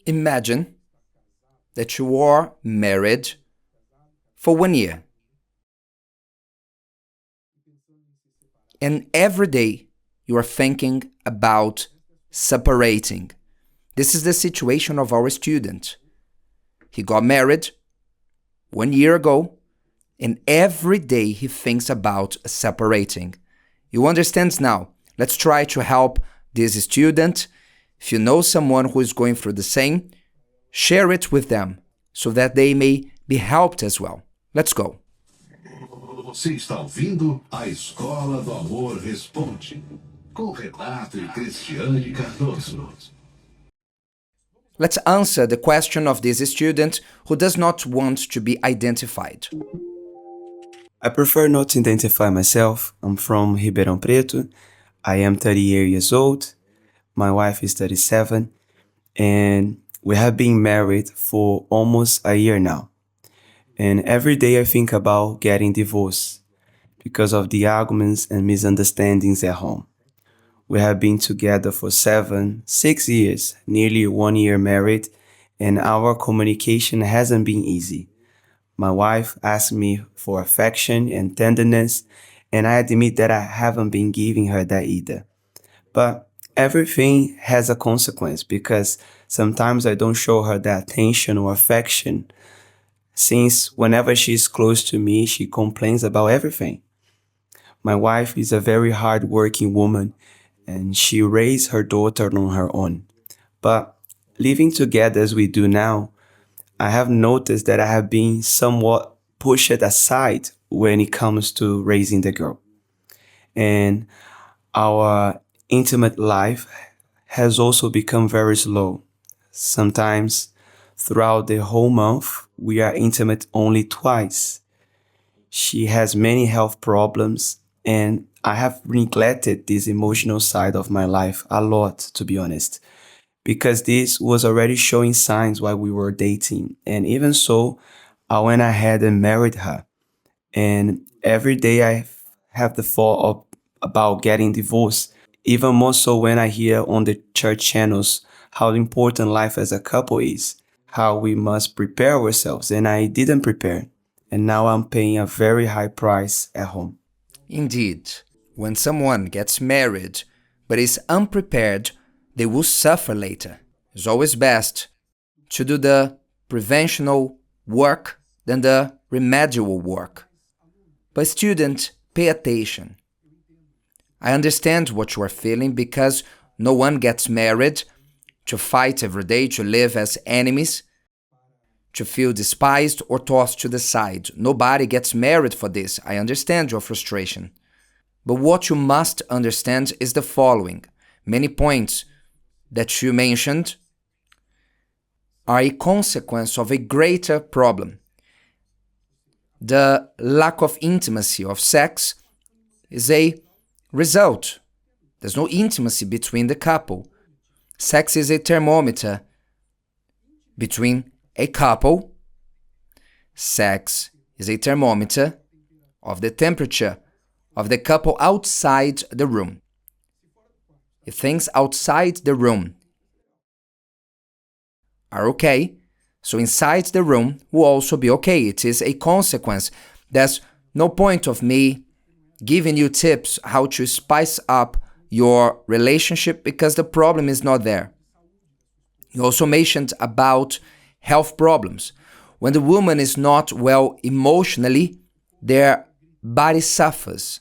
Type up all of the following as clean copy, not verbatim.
Imagine that you are married for 1 year. And every day you are thinking about separating. This is the situation of our student. He got married 1 year ago, and every day he thinks about separating. You understand now? Let's try to help this student. If you know someone who is going through the same, share it with them so that they may be helped as well. Let's go. Você está ouvindo a Escola do Amor Responde, com Renato e Cristiane Cardoso. Let's answer the question of this student who does not want to be identified. I prefer not to identify myself. I'm from Ribeirão Preto. I am 30 years old. My wife is 37. And we have been married for almost a year now. And every day I think about getting divorced because of the arguments and misunderstandings at home. We have been together for 6 years, nearly 1 year married, and our communication hasn't been easy. My wife asks me for affection and tenderness, and I admit that I haven't been giving her that either. But everything has a consequence because sometimes I don't show her that attention or affection, since whenever she's close to me, she complains about everything. My wife is a very hard-working woman, and she raised her daughter on her own. But living together as we do now, I have noticed that I have been somewhat pushed aside when it comes to raising the girl. And our intimate life has also become very slow. Sometimes throughout the whole month, we are intimate only twice. She has many health problems, and I have neglected this emotional side of my life a lot, to be honest, because this was already showing signs while we were dating. And even so, I went ahead and married her. And every day I have the thought about getting divorced, even more so when I hear on the church channels how important life as a couple is, how we must prepare ourselves. And I didn't prepare. And now I'm paying a very high price at home. Indeed, when someone gets married but is unprepared, they will suffer later. It's always best to do the preventional work than the remedial work. But student, pay attention. I understand what you are feeling because no one gets married to fight every day, to live as enemies, to feel despised or tossed to the side. Nobody gets married for this. I understand your frustration. But what you must understand is the following. Many points that you mentioned are a consequence of a greater problem. The lack of intimacy of sex is a result. There's no intimacy between the couple. Sex is a thermometer between a couple. Sex is a thermometer of the temperature of the couple outside the room. If things outside the room are okay, so inside the room will also be okay. It is a consequence. There's no point of me giving you tips how to spice up your relationship because the problem is not there. You also mentioned about health problems. When the woman is not well emotionally, their body suffers.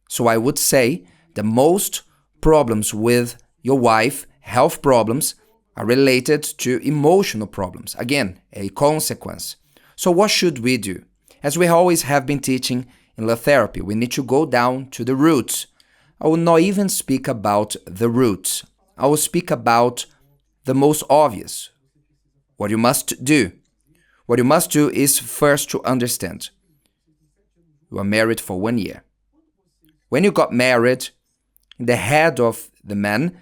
So I would say the most problems with your wife, health problems, are related to emotional problems. Again, a consequence. So what should we do? As we always have been teaching in love therapy, we need to go down to the roots. I will not even speak about the roots. I will speak about the most obvious. What you must do. What you must do is first to understand. You are married for 1 year. When you got married, in the head of the man,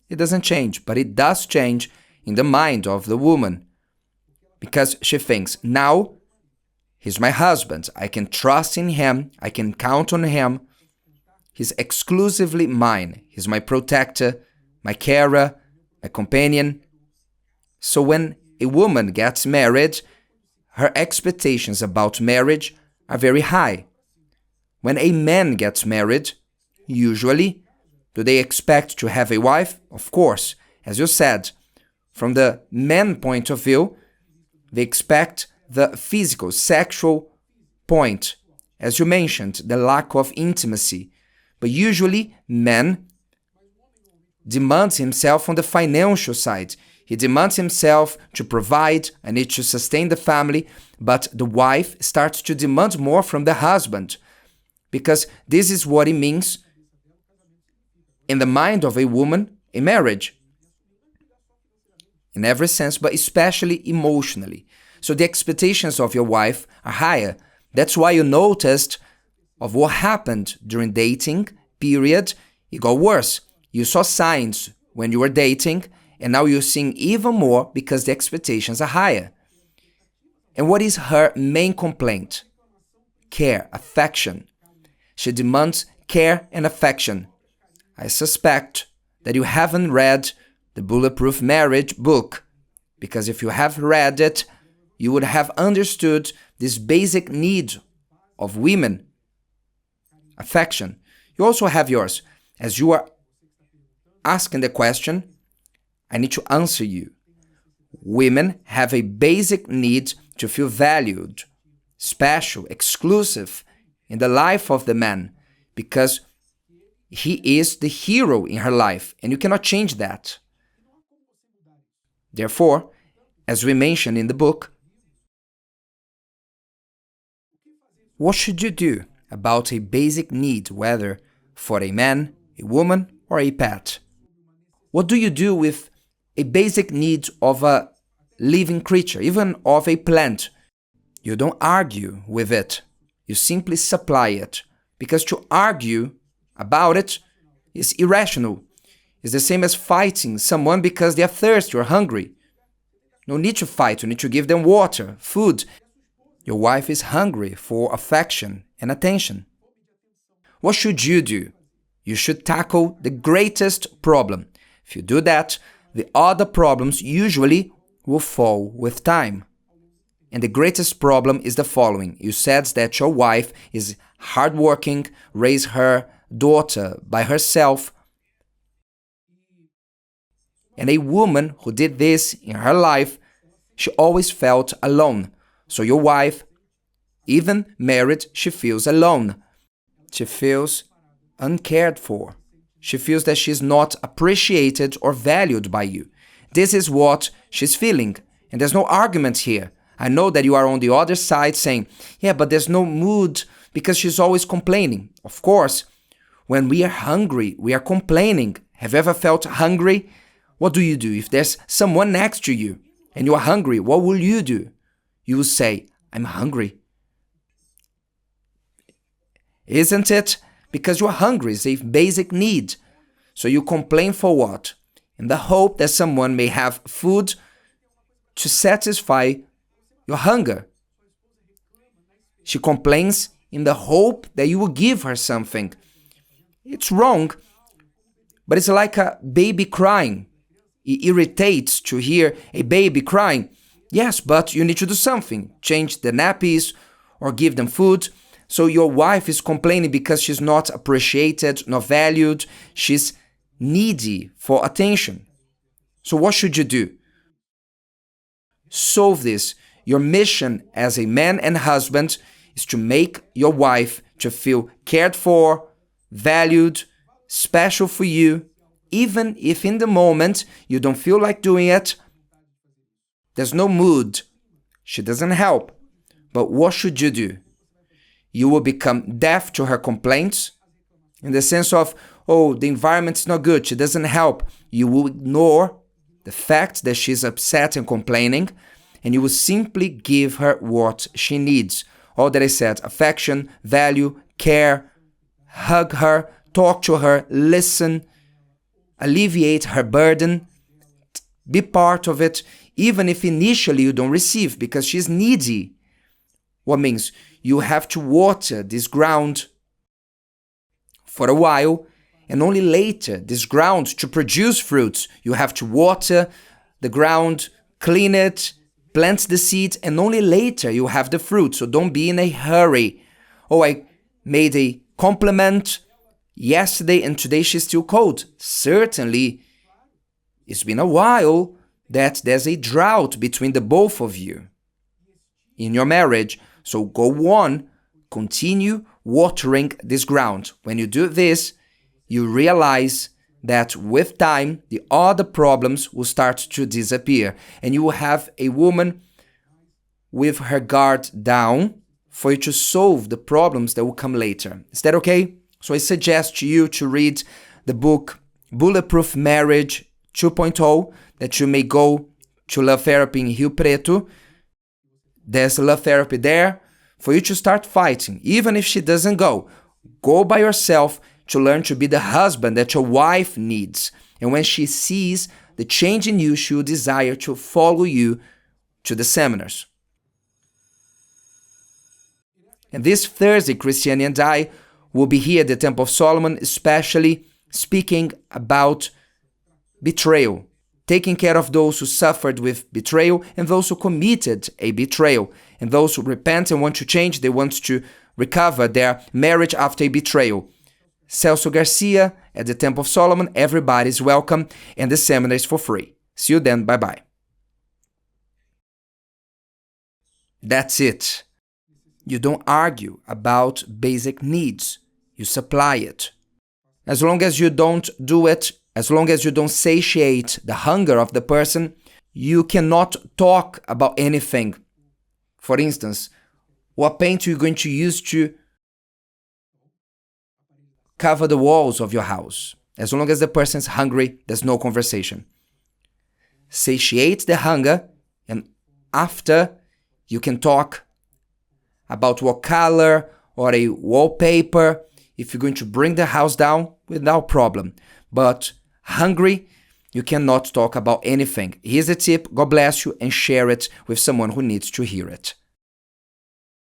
it doesn't change, but it does change in the mind of the woman. Because she thinks, now, he's my husband. I can trust in him. I can count on him. He's exclusively mine. He's my protector, my carer, my companion. So when a woman gets married, her expectations about marriage are very high. When a man gets married, usually, do they expect to have a wife? Of course, as you said, from the man point of view, they expect the physical, sexual point. As you mentioned, the lack of intimacy. But usually, man demands himself on the financial side. He demands himself to provide, I need to sustain the family, but the wife starts to demand more from the husband, because this is what it means in the mind of a woman, a marriage. In every sense, but especially emotionally. So the expectations of your wife are higher. That's why you noticed of what happened during dating period. It got worse. You saw signs when you were dating, and now you're seeing even more because the expectations are higher. And what is her main complaint? Care, affection. She demands care and affection. I suspect that you haven't read the Bulletproof Marriage book, because if you have read it, you would have understood this basic need of women, affection. You also have yours. As you are asking the question, I need to answer you. Women have a basic need to feel valued, special, exclusive in the life of the man, because he is the hero in her life, and you cannot change that. Therefore, as we mentioned in the book, what should you do about a basic need, whether for a man, a woman, or a pet? What do you do with a basic need of a living creature, even of a plant? You don't argue with it. You simply supply it. Because to argue about it is irrational. It's the same as fighting someone because they are thirsty or hungry. No need to fight. You need to give them water, food. Your wife is hungry for affection and attention. What should you do? You should tackle the greatest problem. If you do that, the other problems usually will fall with time. And the greatest problem is the following. You said that your wife is hardworking, raised her daughter by herself. And a woman who did this in her life, she always felt alone. So your wife, even married, she feels alone. She feels uncared for. She feels that she's not appreciated or valued by you. This is what she's feeling. And there's no argument here. I know that you are on the other side saying, yeah, but there's no mood because she's always complaining. Of course, when we are hungry, we are complaining. Have you ever felt hungry? What do? If there's someone next to you and you are hungry, what will you do? You will say, I'm hungry. Isn't it? Because you're hungry is a basic need. So you complain for what? In the hope that someone may have food to satisfy your hunger. She complains in the hope that you will give her something. It's wrong, but it's like a baby crying. It irritates to hear a baby crying. Yes, but you need to do something. Change the nappies or give them food. So your wife is complaining because she's not appreciated, not valued. She's needy for attention. So what should you do? Solve this. Your mission as a man and husband is to make your wife to feel cared for, valued, special for you, even if in the moment you don't feel like doing it. There's no mood. She doesn't help. But what should you do? You will become deaf to her complaints in the sense of, oh, the environment's not good, she doesn't help. You will ignore the fact that she's upset and complaining, and you will simply give her what she needs. All that I said, affection, value, care, hug her, talk to her, listen, alleviate her burden, be part of it, even if initially you don't receive because she's needy. What means you have to water this ground for a while, and only later this ground to produce fruits. You have to water the ground, clean it, plant the seeds, and only later you have the fruit. So don't be in a hurry. Oh, I made a compliment yesterday and today she's still cold. Certainly, it's been a while that there's a drought between the both of you in your marriage. So go on, continue watering this ground. When you do this, you realize that with time, the other problems will start to disappear. And you will have a woman with her guard down for you to solve the problems that will come later. Is that okay? So I suggest to you to read the book Bulletproof Marriage 2.0, that you may go to Love Therapy in Rio Preto. There's Love Therapy there for you to start fighting. Even if she doesn't go by yourself to learn to be the husband that your wife needs. And when she sees the change in you, she will desire to follow you to the seminars. And this Thursday, Cristiane and I will be here at the Temple of Solomon, especially speaking about betrayal, taking care of those who suffered with betrayal and those who committed a betrayal. And those who repent and want to change, they want to recover their marriage after a betrayal. Celso Garcia at the Temple of Solomon. Everybody's welcome, and the seminar is for free. See you then. Bye-bye. That's it. You don't argue about basic needs. You supply it. As long as you don't do it, as long as you don't satiate the hunger of the person, you cannot talk about anything. For instance, what paint are you going to use to cover the walls of your house? As long as the person is hungry, there's no conversation. Satiate the hunger, and after you can talk about what color or a wallpaper, if you're going to bring the house down, without problem. But hungry, you cannot talk about anything. Here's a tip. God bless you, and share it with someone who needs to hear it.